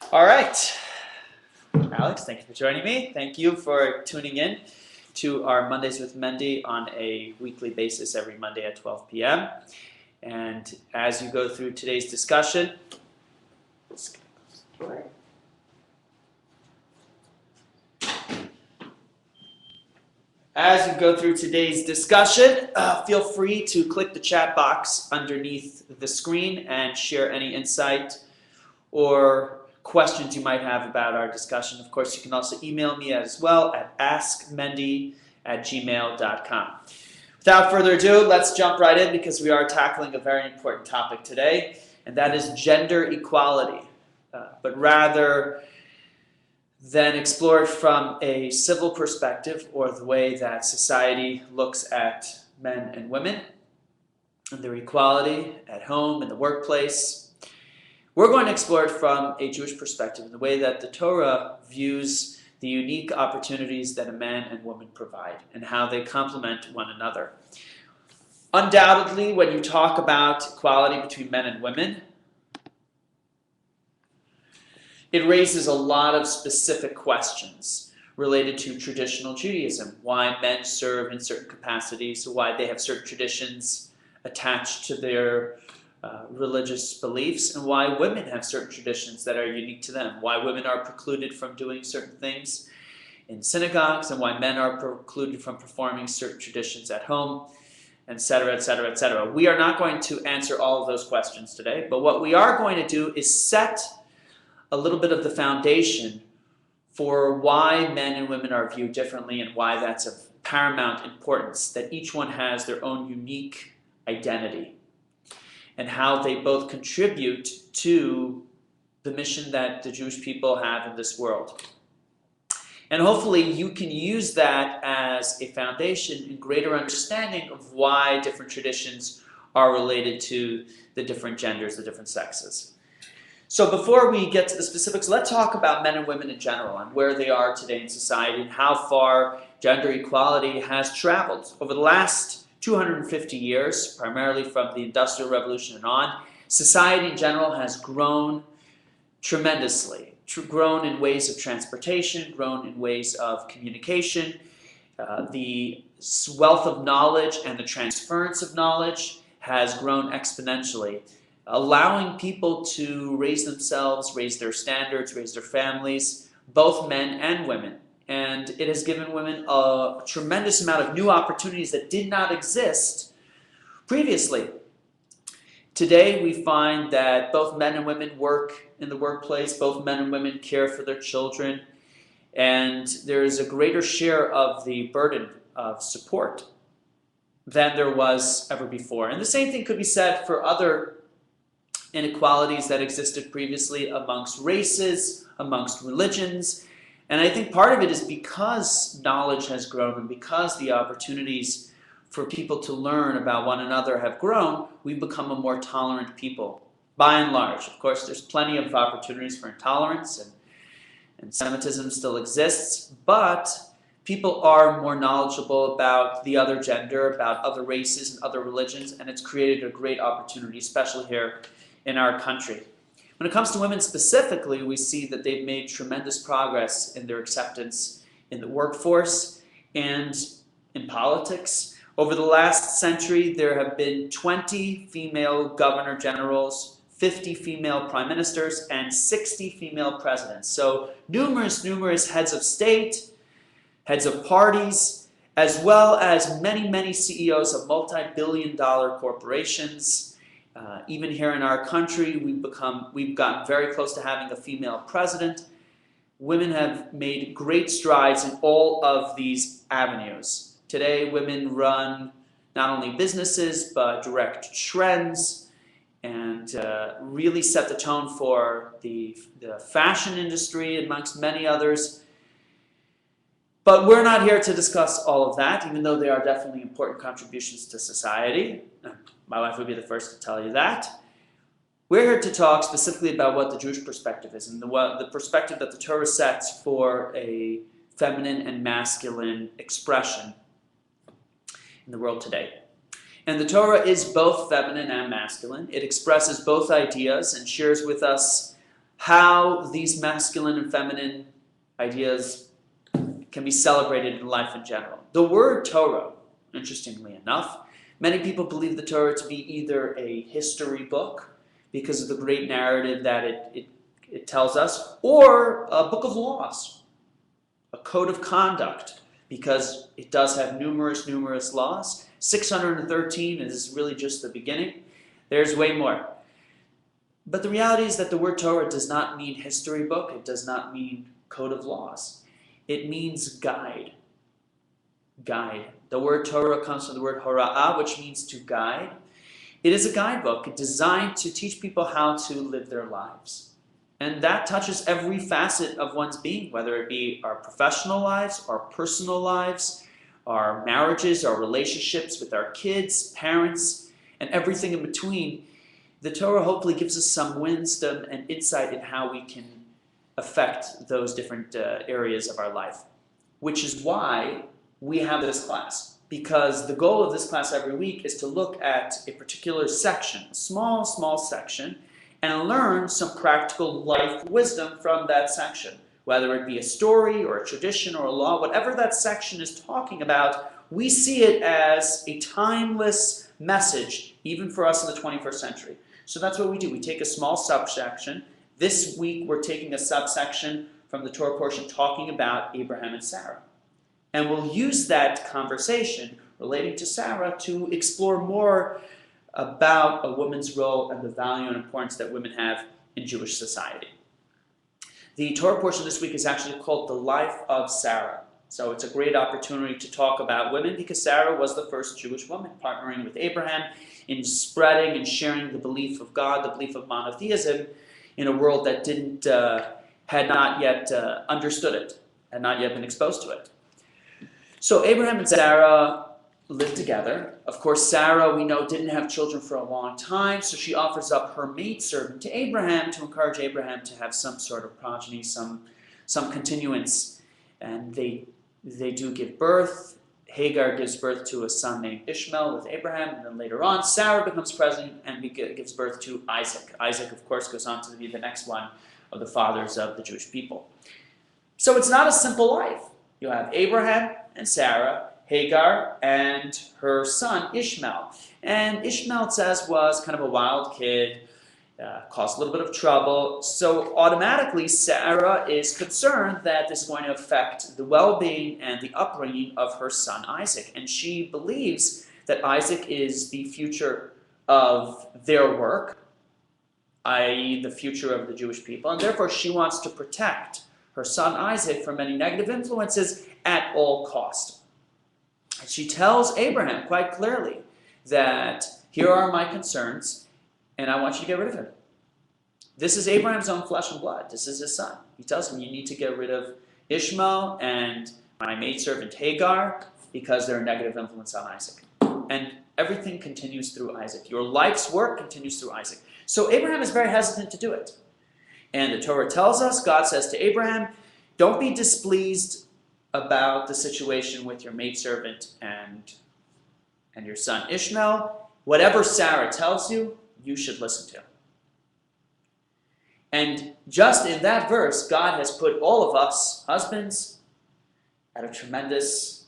All right, Alex, thank you for joining me. Thank you for tuning in to our Mondays with Mendy on a weekly basis every Monday at 12 p.m. And as you go through today's discussion, feel free to click the chat box underneath the screen and share any insight or questions you might have about our discussion. Of course, you can also email me as well at askmendy@gmail.com. Without further ado, let's jump right in because we are tackling a very important topic today, and that is gender equality. But rather than explore it from a civil perspective or the way that society looks at men and women and their equality at home, in the workplace, we're going to explore it from a Jewish perspective in the way that the Torah views the unique opportunities that a man and woman provide and how they complement one another. Undoubtedly, when you talk about equality between men and women, it raises a lot of specific questions related to traditional Judaism, why men serve in certain capacities, why they have certain traditions attached to their religious beliefs, and why women have certain traditions that are unique to them, why women are precluded from doing certain things in synagogues, and why men are precluded from performing certain traditions at home, etc., etc., etc. We are not going to answer all of those questions today, but what we are going to do is set a little bit of the foundation for why men and women are viewed differently and why that's of paramount importance, that each one has their own unique identity and how they both contribute to the mission that the Jewish people have in this world. And hopefully you can use that as a foundation in greater understanding of why different traditions are related to the different genders, the different sexes. So before we get to the specifics, let's talk about men and women in general and where they are today in society and how far gender equality has traveled. Over the last 250 years, primarily from the Industrial Revolution and on, society in general has grown tremendously, grown in ways of transportation, grown in ways of communication. The wealth of knowledge and the transference of knowledge has grown exponentially, allowing people to raise themselves, raise their standards, raise their families, both men and women. And it has given women a tremendous amount of new opportunities that did not exist previously. Today we find that both men and women work in the workplace, both men and women care for their children, and there is a greater share of the burden of support than there was ever before. And the same thing could be said for other inequalities that existed previously amongst races, amongst religions. And I think part of it is because knowledge has grown and because the opportunities for people to learn about one another have grown, we've become a more tolerant people, by and large. Of course, there's plenty of opportunities for intolerance, and anti-Semitism still exists, but people are more knowledgeable about the other gender, about other races and other religions, and it's created a great opportunity, especially here in our country. When it comes to women specifically, we see that they've made tremendous progress in their acceptance in the workforce and in politics. Over the last century, there have been 20 female governor generals, 50 female prime ministers, and 60 female presidents. So numerous heads of state, heads of parties, as well as many CEOs of multi-billion-dollar corporations. Even here in our country, we've gotten very close to having a female president. Women have made great strides in all of these avenues. Today, women run not only businesses, but direct trends and really set the tone for the fashion industry, amongst many others. But we're not here to discuss all of that, even though they are definitely important contributions to society. My wife would be the first to tell you that. We're here to talk specifically about what the Jewish perspective is and the perspective that the Torah sets for a feminine and masculine expression in the world today. And the Torah is both feminine and masculine. It expresses both ideas and shares with us how these masculine and feminine ideas can be celebrated in life in general. The word Torah, interestingly enough, many people believe the Torah to be either a history book because of the great narrative that it tells us, or a book of laws, a code of conduct, because it does have numerous laws. 613 is really just the beginning. There's way more. But the reality is that the word Torah does not mean history book. It does not mean code of laws. It means guide. Guide. The word Torah comes from the word hora'ah, which means to guide. It is a guidebook designed to teach people how to live their lives. And that touches every facet of one's being, whether it be our professional lives, our personal lives, our marriages, our relationships with our kids, parents, and everything in between. The Torah hopefully gives us some wisdom and insight in how we can affect those different areas of our life, which is why we have this class. Because the goal of this class every week is to look at a particular section, a small section, and learn some practical life wisdom from that section. Whether it be a story or a tradition or a law, whatever that section is talking about, we see it as a timeless message, even for us in the 21st century. So that's what we do. We take a small subsection. This week we're taking a subsection from the Torah portion talking about Abraham and Sarah. And we'll use that conversation relating to Sarah to explore more about a woman's role and the value and importance that women have in Jewish society. The Torah portion this week is actually called The Life of Sarah. So it's a great opportunity to talk about women because Sarah was the first Jewish woman partnering with Abraham in spreading and sharing the belief of God, the belief of monotheism in a world that had not yet understood it, had not yet been exposed to it. So Abraham and Sarah lived together. Of course, Sarah, we know, didn't have children for a long time, so she offers up her maidservant to Abraham to encourage Abraham to have some sort of progeny, some continuance. And they do give birth. Hagar gives birth to a son named Ishmael with Abraham, and then later on, Sarah becomes pregnant and gives birth to Isaac. Isaac, of course, goes on to be the next one of the fathers of the Jewish people. So it's not a simple life. You have Abraham and Sarah, Hagar, and her son Ishmael. And Ishmael, it says, was kind of a wild kid, caused a little bit of trouble. So automatically, Sarah is concerned that this is going to affect the well-being and the upbringing of her son Isaac. And she believes that Isaac is the future of their work, i.e. the future of the Jewish people. And therefore, she wants to protect her son Isaac from any negative influences at all cost. And she tells Abraham quite clearly that here are my concerns, and I want you to get rid of him. This is Abraham's own flesh and blood. This is his son. He tells him, you need to get rid of Ishmael and my maidservant Hagar because they're a negative influence on Isaac. And everything continues through Isaac. Your life's work continues through Isaac. So Abraham is very hesitant to do it. And the Torah tells us, God says to Abraham, don't be displeased about the situation with your maidservant and your son Ishmael. Whatever Sarah tells you, you should listen to. And just in that verse, God has put all of us, husbands, at a tremendous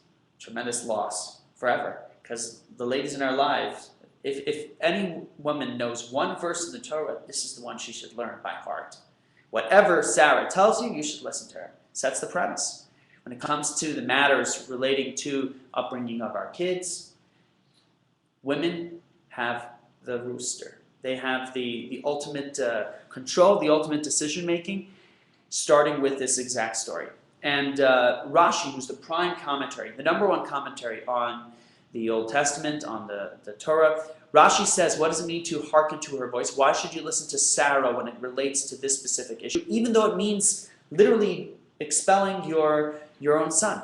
loss forever. Because the ladies in our lives, if any woman knows one verse in the Torah, this is the one she should learn by heart. Whatever Sarah tells you, you should listen to her. Sets the premise. When it comes to the matters relating to upbringing of our kids, women have the rooster. They have the ultimate control, the ultimate decision-making, starting with this exact story. And Rashi, who's the prime commentary, the number one commentary on the Old Testament, on the Torah, Rashi says, what does it mean to hearken to her voice? Why should you listen to Sarah when it relates to this specific issue? Even though it means literally expelling your own son.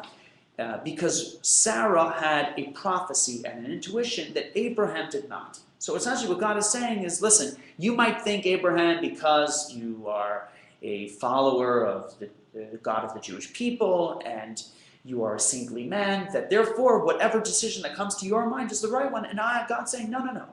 Because Sarah had a prophecy and an intuition that Abraham did not. So essentially what God is saying is, listen, you might think, Abraham, because you are a follower of the God of the Jewish people and you are a saintly man, that therefore whatever decision that comes to your mind is the right one. And God's saying, no.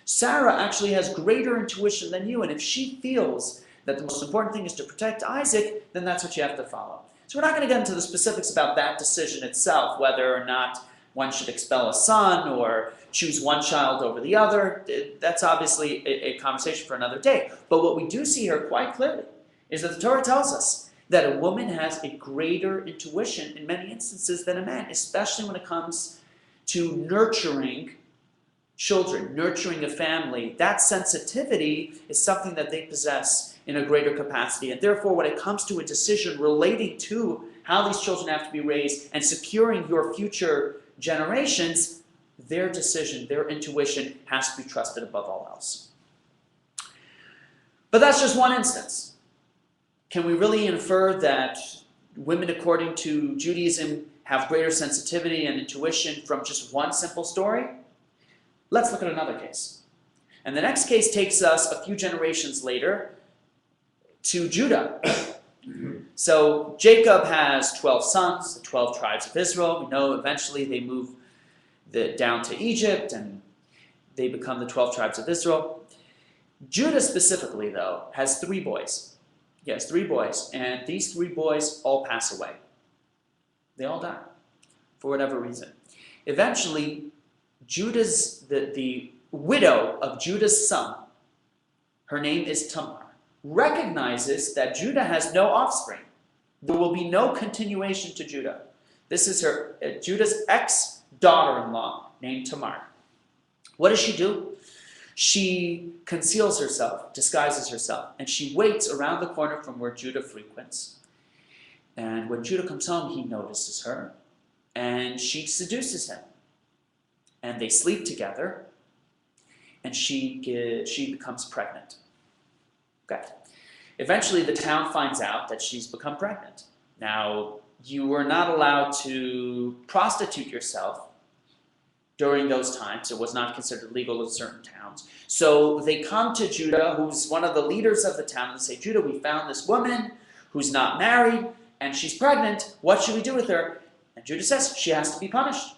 Sarah actually has greater intuition than you, and if she feels that the most important thing is to protect Isaac, then that's what you have to follow. So we're not going to get into the specifics about that decision itself, whether or not one should expel a son or choose one child over the other. That's obviously a conversation for another day. But what we do see here quite clearly is that the Torah tells us that a woman has a greater intuition in many instances than a man, especially when it comes to nurturing children, nurturing a family. That sensitivity is something that they possess in a greater capacity. And therefore, when it comes to a decision relating to how these children have to be raised and securing your future generations, their decision, their intuition has to be trusted above all else. But that's just one instance. Can we really infer that women, according to Judaism, have greater sensitivity and intuition from just one simple story? Let's look at another case. And the next case takes us a few generations later to Judah. So Jacob has 12 sons, the 12 tribes of Israel. We know eventually they move down to Egypt and they become the 12 tribes of Israel. Judah specifically, though, has 3 boys. Yes, 3 boys. And these 3 boys all pass away. They all die for whatever reason. Eventually, the widow of Judah's son, her name is Tamar, recognizes that Judah has no offspring. There will be no continuation to Judah. This is Judah's ex-daughter-in-law named Tamar. What does she do? She conceals herself, disguises herself, and she waits around the corner from where Judah frequents. And when Judah comes home, he notices her, and she seduces him. And they sleep together, and she becomes pregnant. Okay. Eventually, the town finds out that she's become pregnant. Now, you were not allowed to prostitute yourself during those times. It was not considered legal in certain towns. So they come to Judah, who's one of the leaders of the town, and say, Judah, we found this woman who's not married, and she's pregnant. What should we do with her? And Judah says, she has to be punished.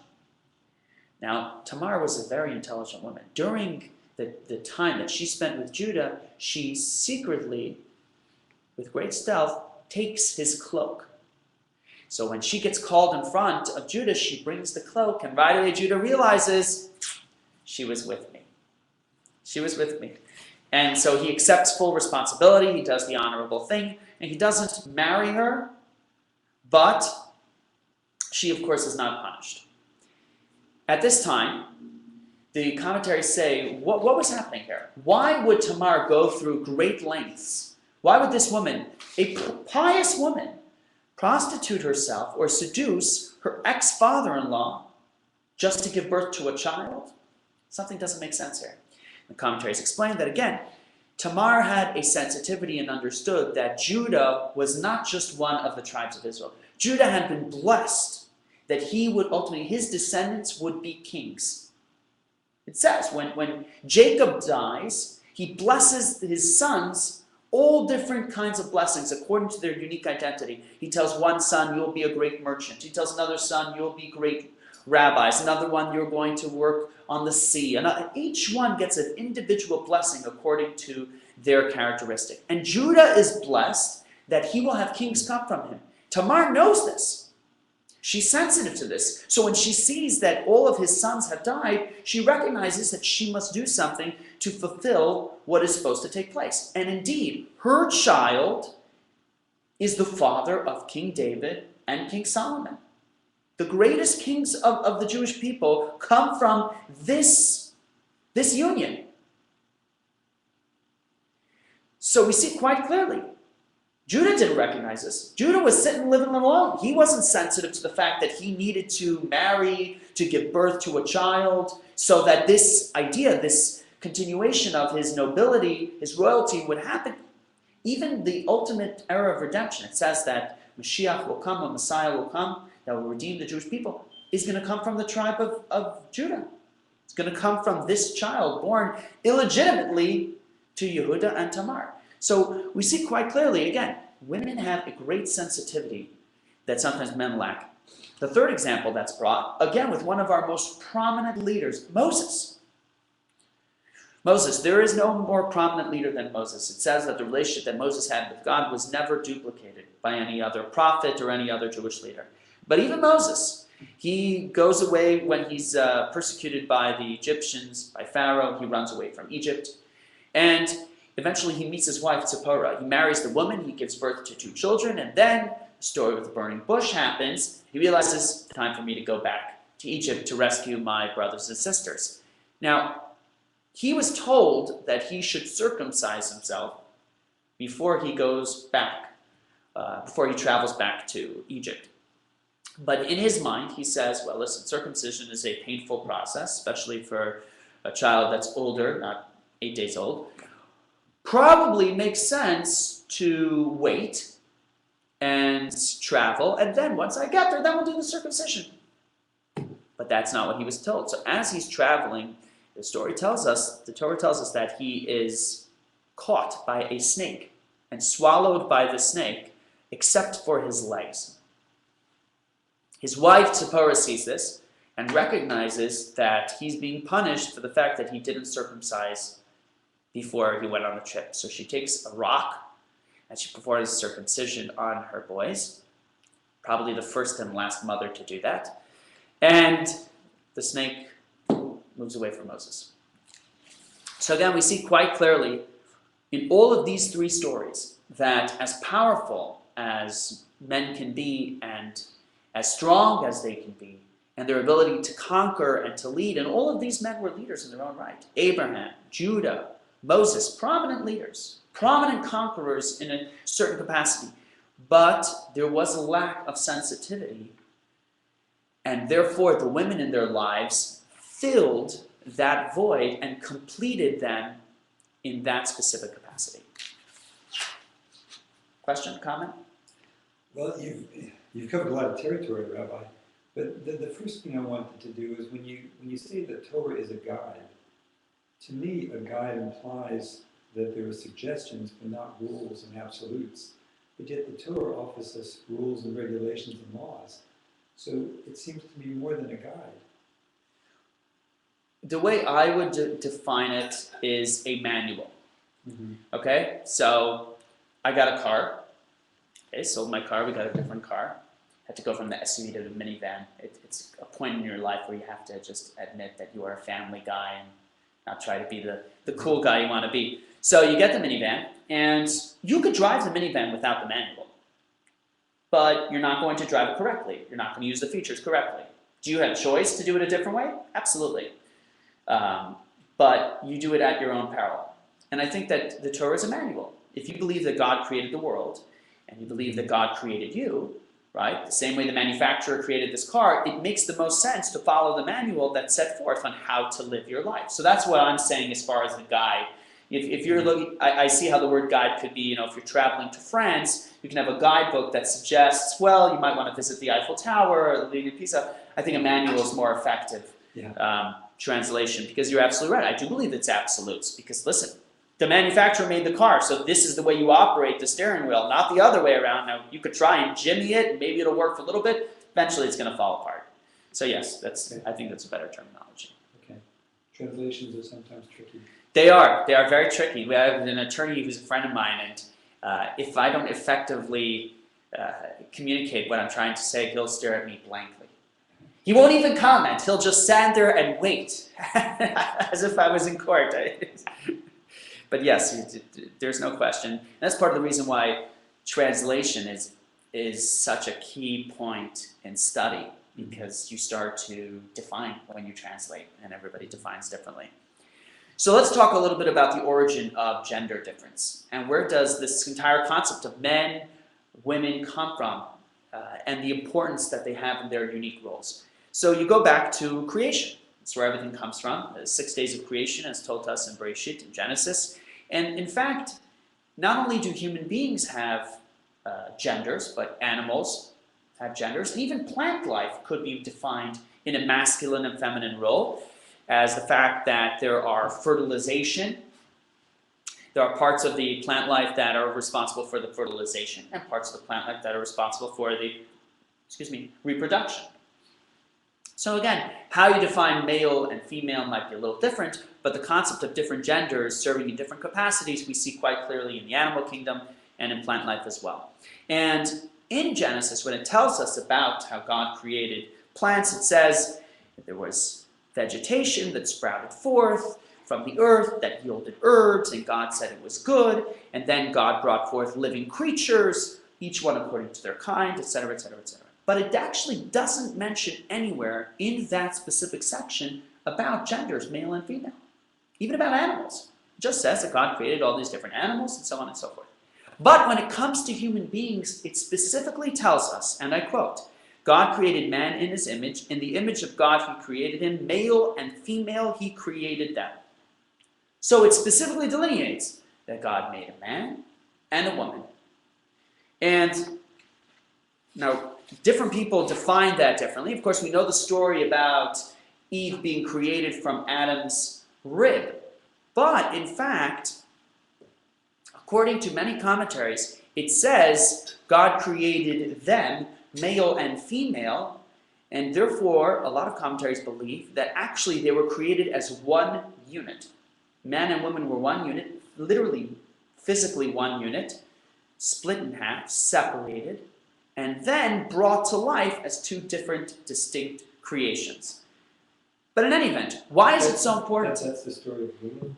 Now, Tamar was a very intelligent woman. During the time that she spent with Judah, she secretly, with great stealth, takes his cloak. So when she gets called in front of Judah, she brings the cloak, and right away Judah realizes, she was with me. She was with me. And so he accepts full responsibility, he does the honorable thing, and he doesn't marry her, but she, of course, is not punished. At this time, the commentaries say, what was happening here? Why would Tamar go through great lengths? Why would this woman, a pious woman, prostitute herself or seduce her ex-father-in-law just to give birth to a child? Something doesn't make sense here. The commentaries explain that, again, Tamar had a sensitivity and understood that Judah was not just one of the tribes of Israel. Judah had been blessed that he would ultimately, his descendants would be kings. It says when Jacob dies, he blesses his sons all different kinds of blessings according to their unique identity. He tells one son, you'll be a great merchant. He tells another son, you'll be great rabbis. Another one, you're going to work on the sea. And each one gets an individual blessing according to their characteristic. And Judah is blessed that he will have kings come from him. Tamar knows this. She's sensitive to this. So when she sees that all of his sons have died, she recognizes that she must do something to fulfill what is supposed to take place. And indeed, her child is the father of King David and King Solomon. The greatest kings of the Jewish people come from this union. So we see quite clearly, Judah didn't recognize this. Judah was sitting living alone. He wasn't sensitive to the fact that he needed to marry, to give birth to a child, so that this idea, this continuation of his nobility, his royalty would happen. Even the ultimate era of redemption, it says that Mashiach will come, a Messiah will come, that will redeem the Jewish people, is going to come from the tribe of Judah. It's going to come from this child born illegitimately to Yehuda and Tamar. So we see quite clearly, again, women have a great sensitivity that sometimes men lack. The third example that's brought, again with one of our most prominent leaders, Moses. Moses, there is no more prominent leader than Moses. It says that the relationship that Moses had with God was never duplicated by any other prophet or any other Jewish leader. But even Moses, he goes away when he's persecuted by the Egyptians, by Pharaoh. He runs away from Egypt. And eventually he meets his wife, Zipporah. He marries the woman. He gives birth to 2 children. And then the story with the burning bush happens. He realizes, time for me to go back to Egypt to rescue my brothers and sisters. Now, he was told that he should circumcise himself before he goes back, before he travels back to Egypt. But in his mind, he says, well, listen, circumcision is a painful process, especially for a child that's older, not 8 days old. Probably makes sense to wait and travel, and then once I get there, then we'll do the circumcision. But that's not what he was told. So as he's traveling, the Torah tells us that he is caught by a snake and swallowed by the snake, except for his legs. His wife, Zipporah, sees this and recognizes that he's being punished for the fact that he didn't circumcise before he went on the trip. So she takes a rock and she performs circumcision on her boys, probably the first and last mother to do that. And the snake moves away from Moses. So again, we see quite clearly in all of these 3 stories that as powerful as men can be and as strong as they can be, and their ability to conquer and to lead, and all of these men were leaders in their own right. Abraham, Judah, Moses, prominent leaders, prominent conquerors in a certain capacity. But there was a lack of sensitivity, and therefore the women in their lives filled that void and completed them in that specific capacity. Question, comment? Well, you've covered a lot of territory, Rabbi. But the first thing I wanted to do is when you say that Torah is a guide, to me a guide implies that there are suggestions but not rules and absolutes. But yet the Torah offers us rules and regulations and laws. So it seems to be more than a guide. The way I would define it is a manual. Mm-hmm. Okay, so I got a car. Okay, sold my car. We got a different car. Had to go from the SUV to the minivan. It's a point in your life where you have to just admit that you are a family guy and not try to be the cool guy you want to be. So you get the minivan, and you could drive the minivan without the manual, but you're not going to drive it correctly. You're not going to use the features correctly. Do you have a choice to do it a different way? Absolutely. But you do it at your own peril. And I think that the Torah is a manual. If you believe that God created the world, and you believe that God created you, right? The same way the manufacturer created this car, it makes the most sense to follow the manual that's set forth on how to live your life. So that's what I'm saying as far as the guide. If you're looking, I see how the word guide could be, if you're traveling to France, you can have a guidebook that suggests, well, you might want to visit the Eiffel Tower or the Leaning of Pisa. I think a manual is more effective translation, because you're absolutely right. I do believe it's absolutes, because listen, the manufacturer made the car, so this is the way you operate the steering wheel, not the other way around. Now, you could try and jimmy it, and maybe it'll work for a little bit. Eventually, it's going to fall apart. So yes, I think that's a better terminology. Okay. Translations are sometimes tricky. They are very tricky. We have an attorney who's a friend of mine, and if I don't effectively communicate what I'm trying to say, he'll stare at me blankly. He won't even comment. He'll just stand there and wait, as if I was in court. But yes, there's no question. And that's part of the reason why translation is such a key point in study, because you start to define when you translate, and everybody defines differently. So let's talk a little bit about the origin of gender difference, and where does this entire concept of men, women come from, and the importance that they have in their unique roles. So you go back to creation. That's where everything comes from. The 6 days of creation, as told us in Bereshit, in Genesis. And in fact, not only do human beings have genders, but animals have genders. And even plant life could be defined in a masculine and feminine role, as the fact that there are fertilization. There are parts of the plant life that are responsible for the fertilization, and parts of the plant life that are responsible for the, reproduction. So again, how you define male and female might be a little different, but the concept of different genders serving in different capacities we see quite clearly in the animal kingdom and in plant life as well. And in Genesis, when it tells us about how God created plants, it says that there was vegetation that sprouted forth from the earth that yielded herbs, and God said it was good, and then God brought forth living creatures, each one according to their kind, etc., etc., etc. But it actually doesn't mention anywhere in that specific section about genders, male and female, even about animals. It just says that God created all these different animals and so on and so forth. But when it comes to human beings, it specifically tells us, and I quote, God created man in his image. In the image of God he created him. Male and female he created them. So it specifically delineates that God made a man and a woman. And now, different people define that differently. Of course, we know the story about Eve being created from Adam's rib. But in fact, according to many commentaries, it says God created them, male and female, and therefore a lot of commentaries believe that actually they were created as one unit. Man and woman were one unit, literally, physically one unit, split in half, separated, and then brought to life as two different, distinct creations. But in any event, why is it so important? That's the story of Lilith.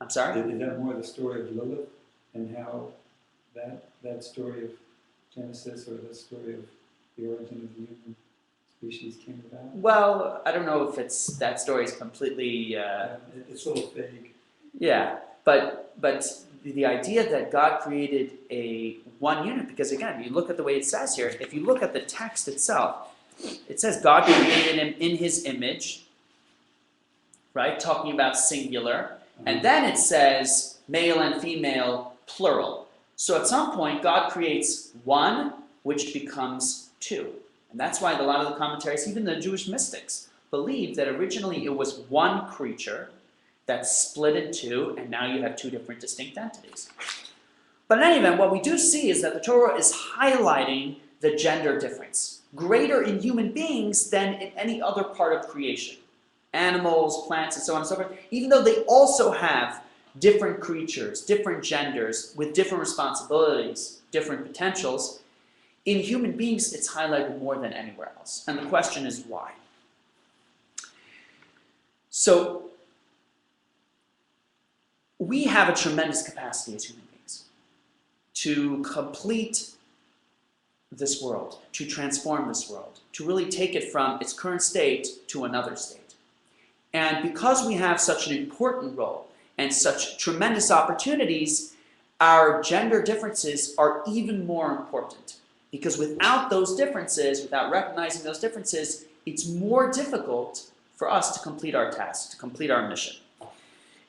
I'm sorry? Is that more the story of Lilith and how that story of Genesis or the story of the origin of the human species came about? Well, I don't know if that story is completely... It's a little vague. Yeah, but the idea that God created a one unit, because again, you look at the way it says here, if you look at the text itself, it says God created him in his image, right? Talking about singular. And then it says male and female, plural. So at some point, God creates one, which becomes two. And that's why a lot of the commentaries, even the Jewish mystics, believe that originally it was one creature that split in two, and now you have two different distinct entities. But in any event, what we do see is that the Torah is highlighting the gender difference, greater in human beings than in any other part of creation. Animals, plants, and so on and so forth, even though they also have different creatures, different genders, with different responsibilities, different potentials, in human beings it's highlighted more than anywhere else. And the question is why? So, we have a tremendous capacity as human beings to complete this world, to transform this world, to really take it from its current state to another state. And because we have such an important role and such tremendous opportunities, our gender differences are even more important. Because without those differences, without recognizing those differences, it's more difficult for us to complete our task, to complete our mission.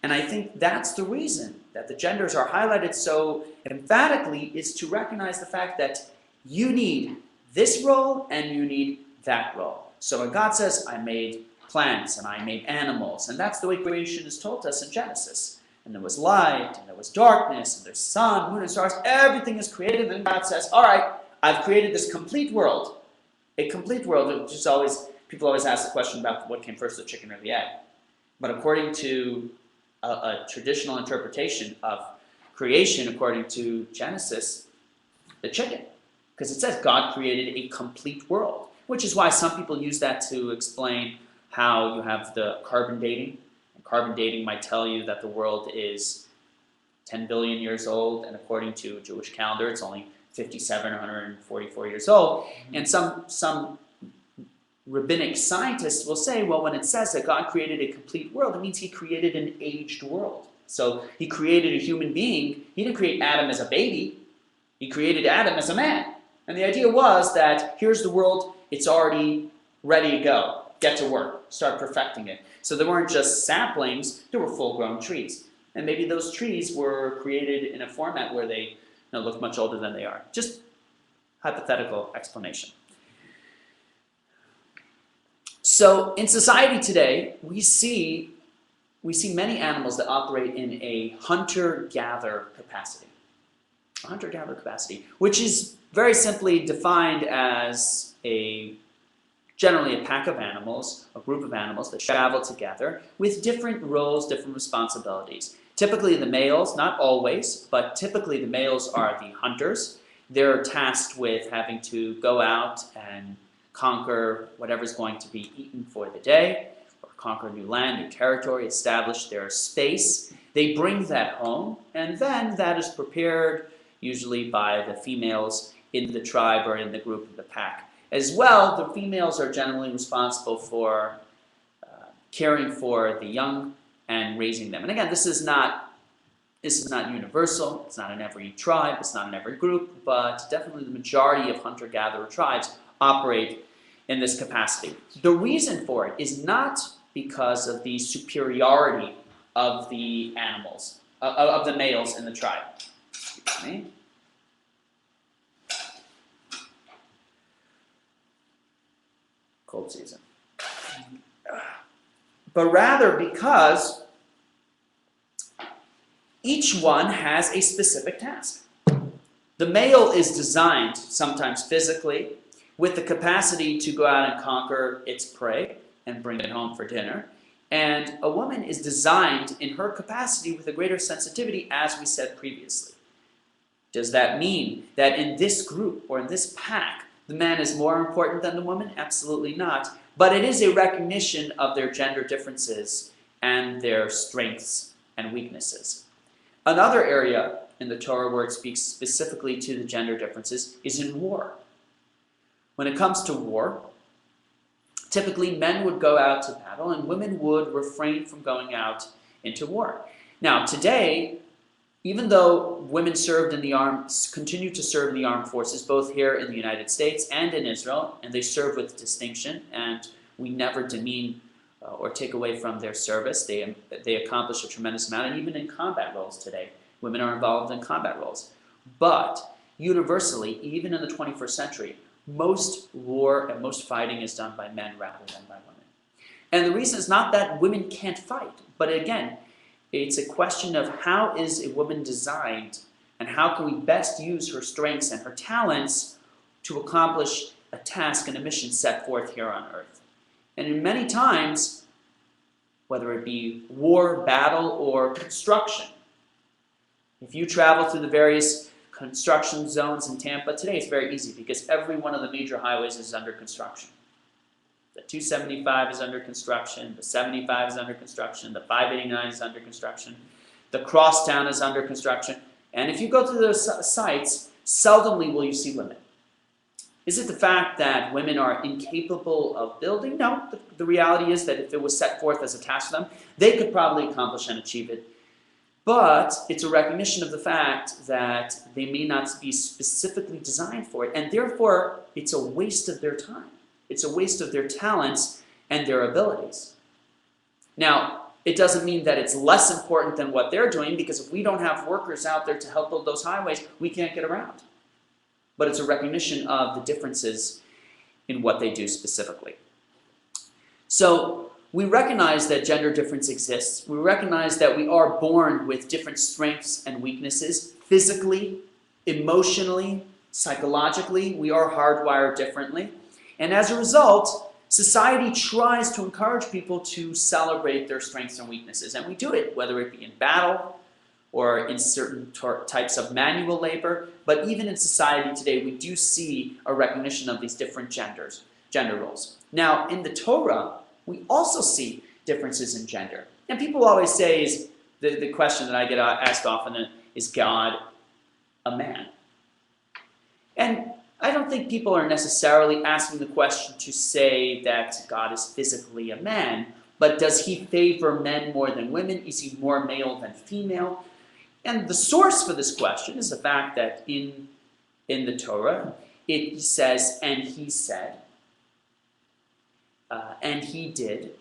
And I think that's the reason that the genders are highlighted so emphatically, is to recognize the fact that you need this role and you need that role. So when God says, I made plants and I made animals, and that's the way creation is told to us in Genesis. And there was light, and there was darkness, and there's sun, moon, and stars. Everything is created, and God says, all right, I've created this complete world. A complete world. People always ask the question about what came first, the chicken or the egg. But according to a traditional interpretation of creation, according to Genesis, the chicken. Because it says God created a complete world, which is why some people use that to explain how you have the carbon dating. And carbon dating might tell you that the world is 10 billion years old, and according to a Jewish calendar, it's only 5,744 years old. And some rabbinic scientists will say, well, when it says that God created a complete world, it means he created an aged world. So he created a human being. He didn't create Adam as a baby. He created Adam as a man. And the idea was that here's the world, it's already ready to go. Get to work, start perfecting it. So there weren't just saplings, there were full-grown trees. And maybe those trees were created in a format where they look much older than they are. Just hypothetical explanation. So in society today, we see many animals that operate in a hunter-gatherer capacity. A hunter-gatherer capacity, which is very simply defined as a Generally a pack of animals, a group of animals that travel together with different roles, different responsibilities. Typically the males, not always, but typically the males are the hunters. They're tasked with having to go out and conquer whatever's going to be eaten for the day, or conquer new land, new territory, establish their space. They bring that home, and then that is prepared usually by the females in the tribe or in the group of the pack. As well, the females are generally responsible for caring for the young and raising them. And again, this is not universal. It's not in every tribe. It's not in every group. But definitely the majority of hunter-gatherer tribes operate in this capacity. The reason for it is not because of the superiority of the animals, of the males in the tribe. Excuse me. Cold season. But rather because each one has a specific task. The male is designed, sometimes physically, with the capacity to go out and conquer its prey and bring it home for dinner. And a woman is designed in her capacity with a greater sensitivity, as we said previously. Does that mean that in this group or in this pack, the man is more important than the woman? Absolutely not. But it is a recognition of their gender differences and their strengths and weaknesses. Another area in the Torah where it speaks specifically to the gender differences is in war. When it comes to war, typically men would go out to battle and women would refrain from going out into war. Now today, even though women continue to serve in the armed forces, both here in the United States and in Israel, and they serve with distinction, and we never demean or take away from their service. They accomplish a tremendous amount, and even in combat roles today, women are involved in combat roles. But universally, even in the 21st century, most war and most fighting is done by men rather than by women. And the reason is not that women can't fight, but again, it's a question of how is a woman designed and how can we best use her strengths and her talents to accomplish a task and a mission set forth here on earth. And in many times, whether it be war, battle, or construction, if you travel through the various construction zones in Tampa today, it's very easy because every one of the major highways is under construction. The 275 is under construction, the 75 is under construction, the 589 is under construction, the crosstown is under construction, and if you go to those sites, seldomly will you see women. Is it the fact that women are incapable of building? No, the reality is that if it was set forth as a task for them, they could probably accomplish and achieve it. But it's a recognition of the fact that they may not be specifically designed for it, and therefore it's a waste of their time. It's a waste of their talents and their abilities. Now, it doesn't mean that it's less important than what they're doing, because if we don't have workers out there to help build those highways, we can't get around. But it's a recognition of the differences in what they do specifically. So we recognize that gender difference exists. We recognize that we are born with different strengths and weaknesses, physically, emotionally, psychologically. We are hardwired differently. And as a result, society tries to encourage people to celebrate their strengths and weaknesses. And we do it, whether it be in battle or in certain types of manual labor. But even in society today, we do see a recognition of these different gender roles. Now, in the Torah, we also see differences in gender. And people always say, is the question that I get asked often, is God a man? And I don't think people are necessarily asking the question to say that God is physically a man, but does he favor men more than women? Is he more male than female? And the source for this question is the fact that in the Torah, it says, and he said, and he did,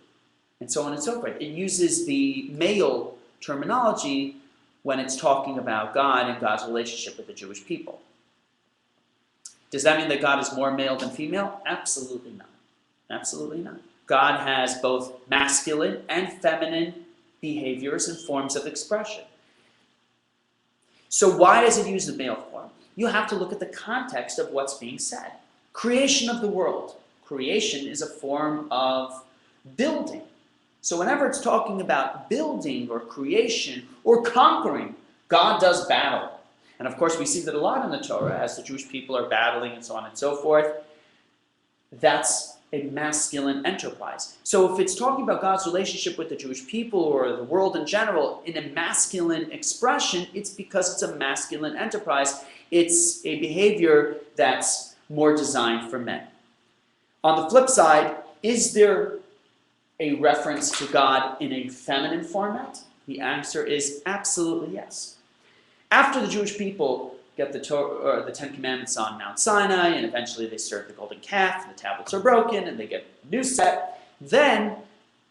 and so on and so forth. It uses the male terminology when it's talking about God and God's relationship with the Jewish people. Does that mean that God is more male than female? Absolutely not. Absolutely not. God has both masculine and feminine behaviors and forms of expression. So why does it use the male form? You have to look at the context of what's being said. Creation of the world. creation is a form of building. So whenever it's talking about building or creation or conquering, God does battle. And of course we see that a lot in the Torah as the Jewish people are battling and so on and so forth. That's a masculine enterprise. So if it's talking about God's relationship with the Jewish people or the world in general in a masculine expression, it's because it's a masculine enterprise. It's a behavior that's more designed for men. On the flip side, is there a reference to God in a feminine format? The answer is absolutely yes. After the Jewish people get the Torah, or the Ten Commandments on Mount Sinai, and eventually they serve the golden calf, and the tablets are broken, and they get a new set, then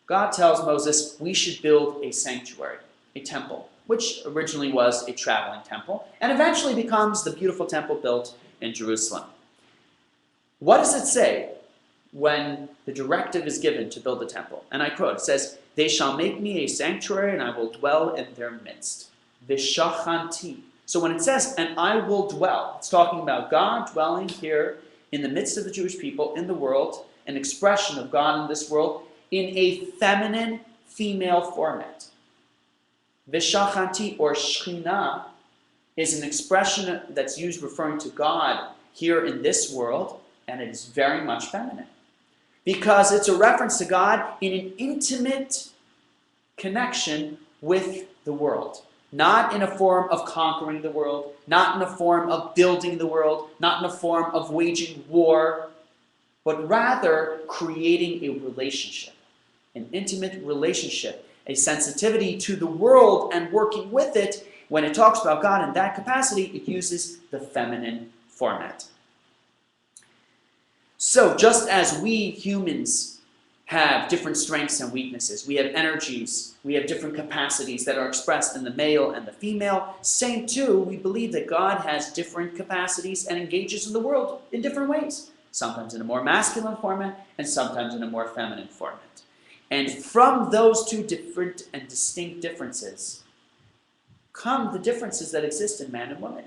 God tells Moses, we should build a sanctuary, a temple, which originally was a traveling temple, and eventually becomes the beautiful temple built in Jerusalem. What does it say when the directive is given to build the temple? And I quote, it says, they shall make me a sanctuary, and I will dwell in their midst. V'shachanti. So when it says, and I will dwell, it's talking about God dwelling here in the midst of the Jewish people, in the world, an expression of God in this world, in a feminine, female format. V'shachanti, or Shekhinah, is an expression that's used referring to God here in this world, and it is very much feminine. Because it's a reference to God in an intimate connection with the world. Not in a form of conquering the world, not in a form of building the world, not in a form of waging war, but rather creating a relationship, an intimate relationship, a sensitivity to the world and working with it. When it talks about God in that capacity, it uses the feminine format. So just as we humans have different strengths and weaknesses, we have energies, we have different capacities that are expressed in the male and the female, same too, we believe that God has different capacities and engages in the world in different ways, sometimes in a more masculine format and sometimes in a more feminine format. And from those two different and distinct differences come the differences that exist in man and woman.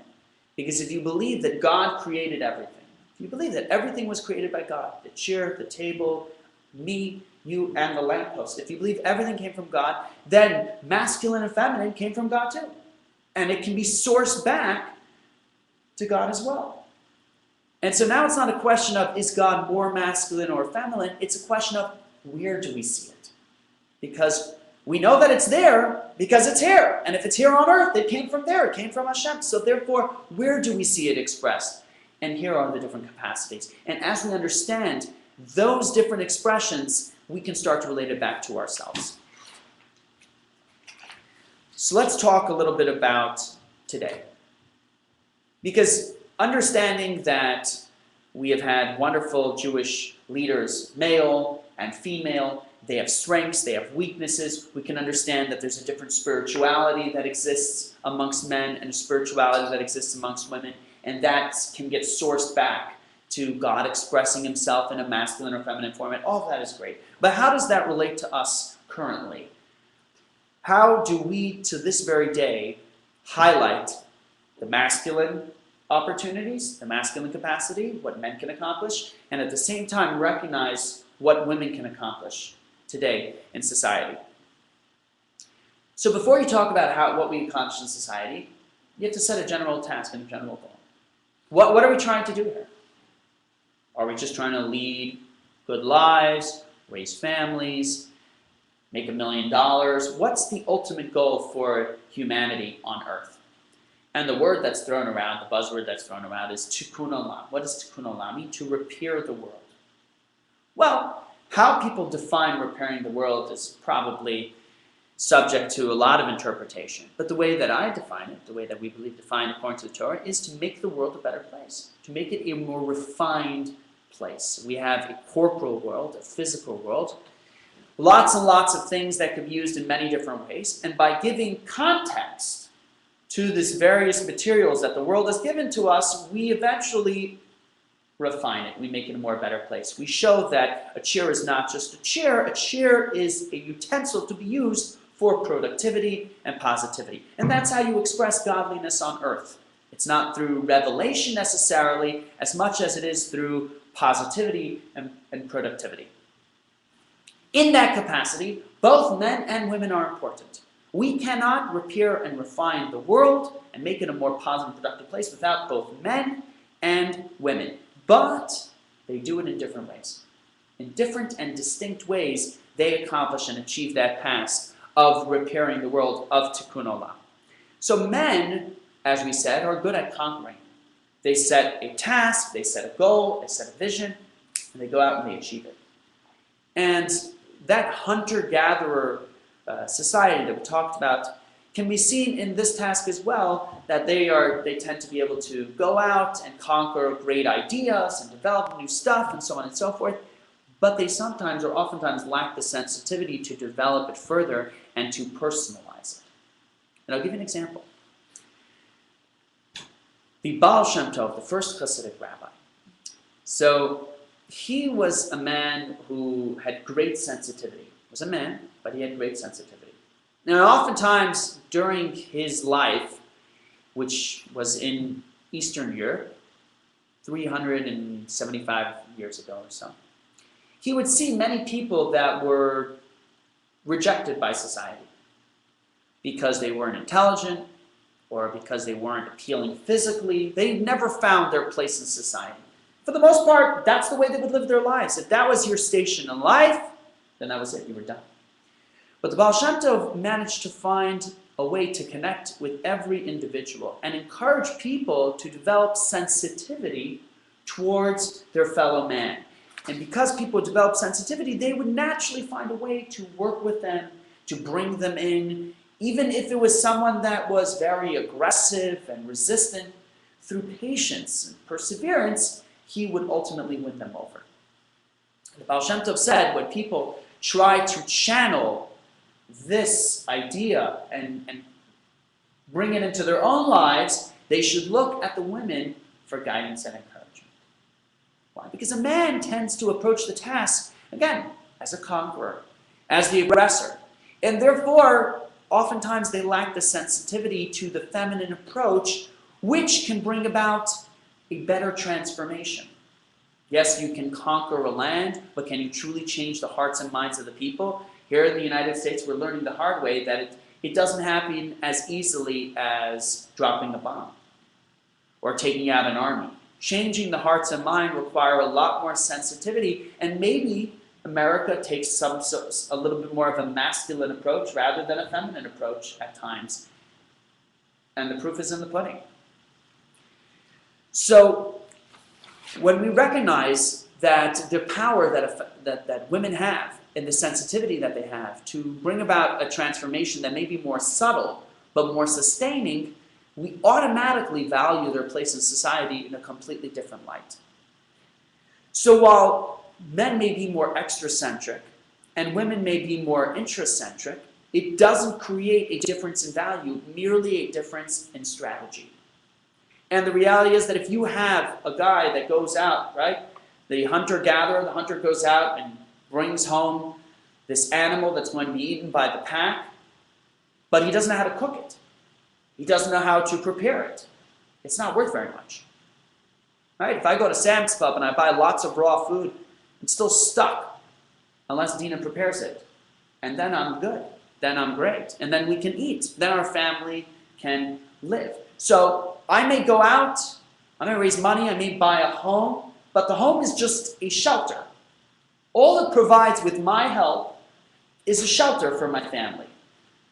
Because if you believe that God created everything, if you believe that everything was created by God, the chair, the table, me, you, and the lamppost, if you believe everything came from God, then masculine and feminine came from God too. And it can be sourced back to God as well. And so now it's not a question of, is God more masculine or feminine? It's a question of, where do we see it? Because we know that it's there because it's here. And if it's here on earth, it came from there. It came from Hashem. So therefore, where do we see it expressed? And here are the different capacities. And as we understand those different expressions, we can start to relate it back to ourselves. So let's talk a little bit about today. Because understanding that we have had wonderful Jewish leaders, male and female, they have strengths, they have weaknesses. We can understand that there's a different spirituality that exists amongst men and a spirituality that exists amongst women. And that can get sourced back to God expressing himself in a masculine or feminine format. All of that is great. But how does that relate to us currently? How do we, to this very day, highlight the masculine opportunities, the masculine capacity, what men can accomplish, and at the same time recognize what women can accomplish today in society? So before you talk about what we accomplish in society, you have to set a general task and a general goal. What are we trying to do here? Are we just trying to lead good lives, raise families, make $1 million? What's the ultimate goal for humanity on earth? And the word that's thrown around, the buzzword that's thrown around is tikkun olam. What does tikkun olam mean? To repair the world. Well, how people define repairing the world is probably subject to a lot of interpretation. But the way that I define it, the way that we believe defined according to the Torah, is to make the world a better place, to make it a more refined place. We have a corporal world, a physical world, lots and lots of things that can be used in many different ways, and by giving context to these various materials that the world has given to us, we eventually refine it. We make it a more better place. We show that a chair is not just a chair is a utensil to be used for productivity and positivity. And that's how you express godliness on earth. It's not through revelation necessarily as much as it is through positivity and productivity. In that capacity, both men and women are important. We cannot repair and refine the world and make it a more positive and productive place without both men and women. But they do it in different ways. In different and distinct ways, they accomplish and achieve that task of repairing the world, of tikkun olam. So men, as we said, are good at conquering. They set a task, they set a goal, they set a vision, and they go out and they achieve it. And that hunter-gatherer society that we talked about can be seen in this task as well, that they tend to be able to go out and conquer great ideas and develop new stuff and so on and so forth, but they sometimes or oftentimes lack the sensitivity to develop it further and to personalize it. And I'll give you an example. The Baal Shem Tov, the first Hasidic rabbi. So he was a man who had great sensitivity. He was a man, but he had great sensitivity. Now, oftentimes during his life, which was in Eastern Europe, 375 years ago or so, he would see many people that were rejected by society because they weren't intelligent or because they weren't appealing physically. They never found their place in society. For the most part, that's the way they would live their lives. If that was your station in life, then that was it, you were done. But the Baal Shem Tov managed to find a way to connect with every individual and encourage people to develop sensitivity towards their fellow man. And because people develop sensitivity, they would naturally find a way to work with them, to bring them in, even if it was someone that was very aggressive and resistant. Through patience and perseverance, he would ultimately win them over. The Baal Shem Tov said when people try to channel this idea and bring it into their own lives, they should look at the women for guidance and encouragement. Why? Because a man tends to approach the task, again, as a conqueror, as the aggressor. And therefore, oftentimes they lack the sensitivity to the feminine approach, which can bring about a better transformation. Yes, you can conquer a land, but can you truly change the hearts and minds of the people? Here in the United States, we're learning the hard way that it doesn't happen as easily as dropping a bomb or taking out an army. Changing the hearts and mind require a lot more sensitivity, and maybe America takes a little bit more of a masculine approach rather than a feminine approach at times. And the proof is in the pudding. So when we recognize that the power that women have and the sensitivity that they have to bring about a transformation that may be more subtle but more sustaining, we automatically value their place in society in a completely different light. So while men may be more extracentric and women may be more intracentric, it doesn't create a difference in value, merely a difference in strategy. And the reality is that if you have a guy that goes out, right, the hunter-gatherer, the hunter goes out and brings home this animal that's going to be eaten by the pack, but he doesn't know how to cook it. He doesn't know how to prepare it. It's not worth very much. Right? If I go to Sam's Club and I buy lots of raw food, I'm still stuck unless Dina prepares it. And then I'm good. Then I'm great. And then we can eat. Then our family can live. So I may go out, I may raise money, I may buy a home, but the home is just a shelter. All it provides with my help is a shelter for my family.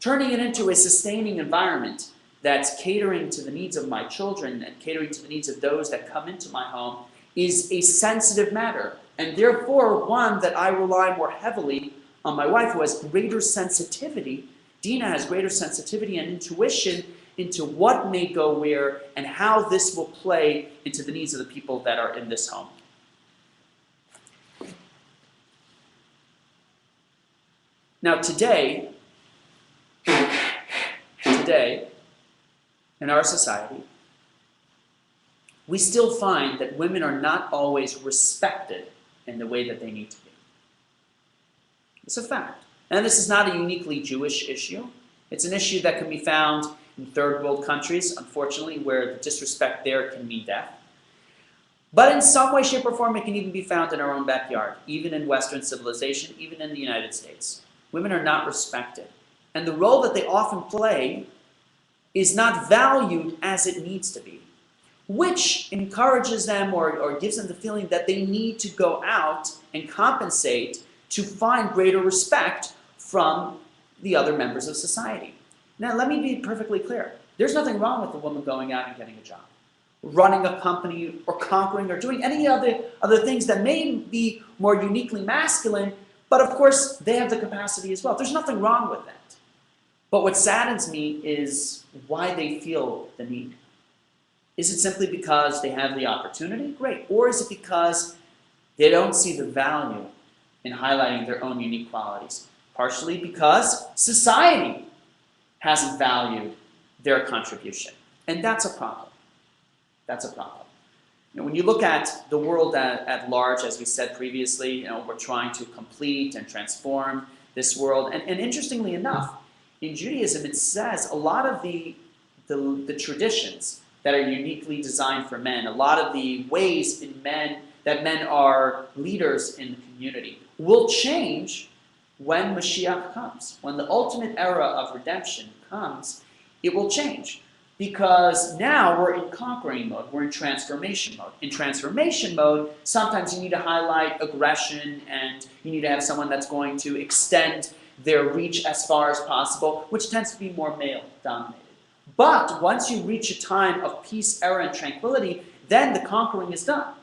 Turning it into a sustaining environment that's catering to the needs of my children and catering to the needs of those that come into my home is a sensitive matter, and therefore one that I rely more heavily on my wife, who has greater sensitivity. Dina has greater sensitivity and intuition into what may go where and how this will play into the needs of the people that are in this home. Now today, in our society, we still find that women are not always respected in the way that they need to be. It's a fact. And this is not a uniquely Jewish issue. It's an issue that can be found in third world countries, unfortunately, where the disrespect there can mean death. But in some way, shape, or form, it can even be found in our own backyard, even in Western civilization, even in the United States. Women are not respected. And the role that they often play is not valued as it needs to be, which encourages them or gives them the feeling that they need to go out and compensate to find greater respect from the other members of society. Now, let me be perfectly clear. There's nothing wrong with a woman going out and getting a job, running a company, or conquering, or doing any other things that may be more uniquely masculine, but of course, they have the capacity as well. There's nothing wrong with that. But what saddens me is why they feel the need. Is it simply because they have the opportunity? Great. Or is it because they don't see the value in highlighting their own unique qualities? Partially because society hasn't valued their contribution. And that's a problem. That's a problem. When you look at the world at large, as we said previously, we're trying to complete and transform this world. And interestingly enough, in Judaism, it says a lot of the traditions that are uniquely designed for men, a lot of the ways that men are leaders in the community, will change when Mashiach comes. When the ultimate era of redemption comes, it will change. Because now we're in conquering mode, we're in transformation mode. In transformation mode, sometimes you need to highlight aggression and you need to have someone that's going to extend their reach as far as possible, which tends to be more male-dominated. But once you reach a time of peace, era, and tranquility, then the conquering is done.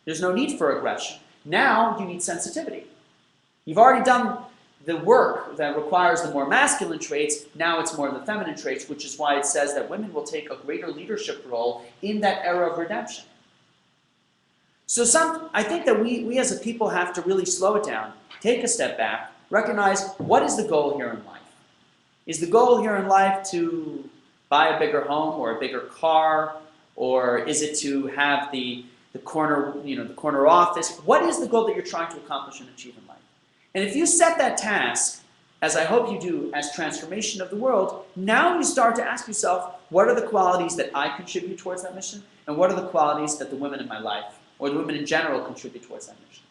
There's no need for aggression. Now you need sensitivity. You've already done the work that requires the more masculine traits. Now it's more the feminine traits, which is why it says that women will take a greater leadership role in that era of redemption. So I think that we as a people have to really slow it down, take a step back, recognize what is the goal here in life. Is the goal here in life to buy a bigger home or a bigger car, or is it to have the corner office? What is the goal that you're trying to accomplish and achieve in life? And if you set that task, as I hope you do, as transformation of the world, now you start to ask yourself, what are the qualities that I contribute towards that mission? And what are the qualities that the women in my life, or the women in general, contribute towards that mission?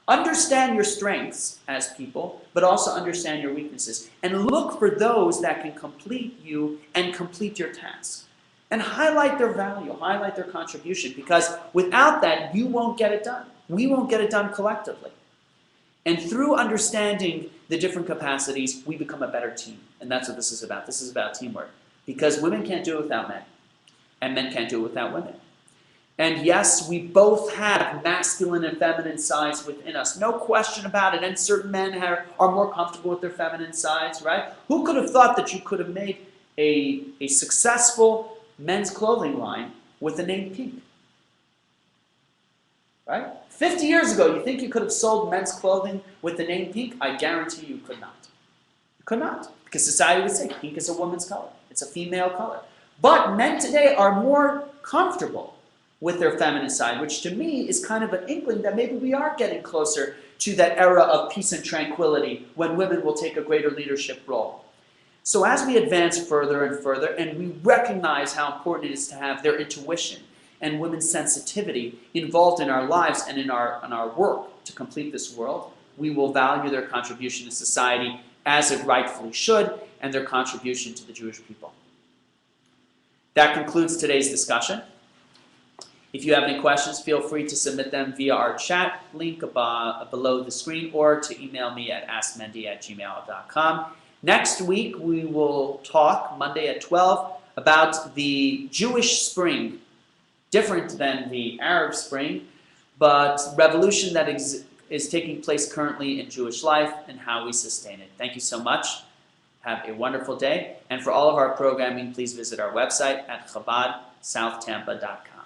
Understand your strengths as people, but also understand your weaknesses. And look for those that can complete you and complete your task. And highlight their value, highlight their contribution, because without that, you won't get it done. We won't get it done collectively. And through understanding the different capacities, we become a better team. And that's what this is about. This is about teamwork. Because women can't do it without men. And men can't do it without women. And yes, we both have masculine and feminine sides within us. No question about it. And certain men are more comfortable with their feminine sides, right? Who could have thought that you could have made a successful men's clothing line with the name Pink? Right? 50 years ago, you think you could have sold men's clothing with the name Pink? I guarantee you could not. You could not. Because society would say pink is a woman's color. It's a female color. But men today are more comfortable with their feminine side, which to me is kind of an inkling that maybe we are getting closer to that era of peace and tranquility when women will take a greater leadership role. So as we advance further and further, and we recognize how important it is to have their intuition and women's sensitivity involved in our lives and in our work to complete this world, we will value their contribution to society as it rightfully should, and their contribution to the Jewish people. That concludes today's discussion. If you have any questions, feel free to submit them via our chat link below the screen, or to email me at askmendy@gmail.com. Next week, we will talk, Monday at 12, about the Jewish Spring. Different than the Arab Spring, but revolution that is taking place currently in Jewish life and how we sustain it. Thank you so much. Have a wonderful day. And for all of our programming, please visit our website at chabadsouthampa.com.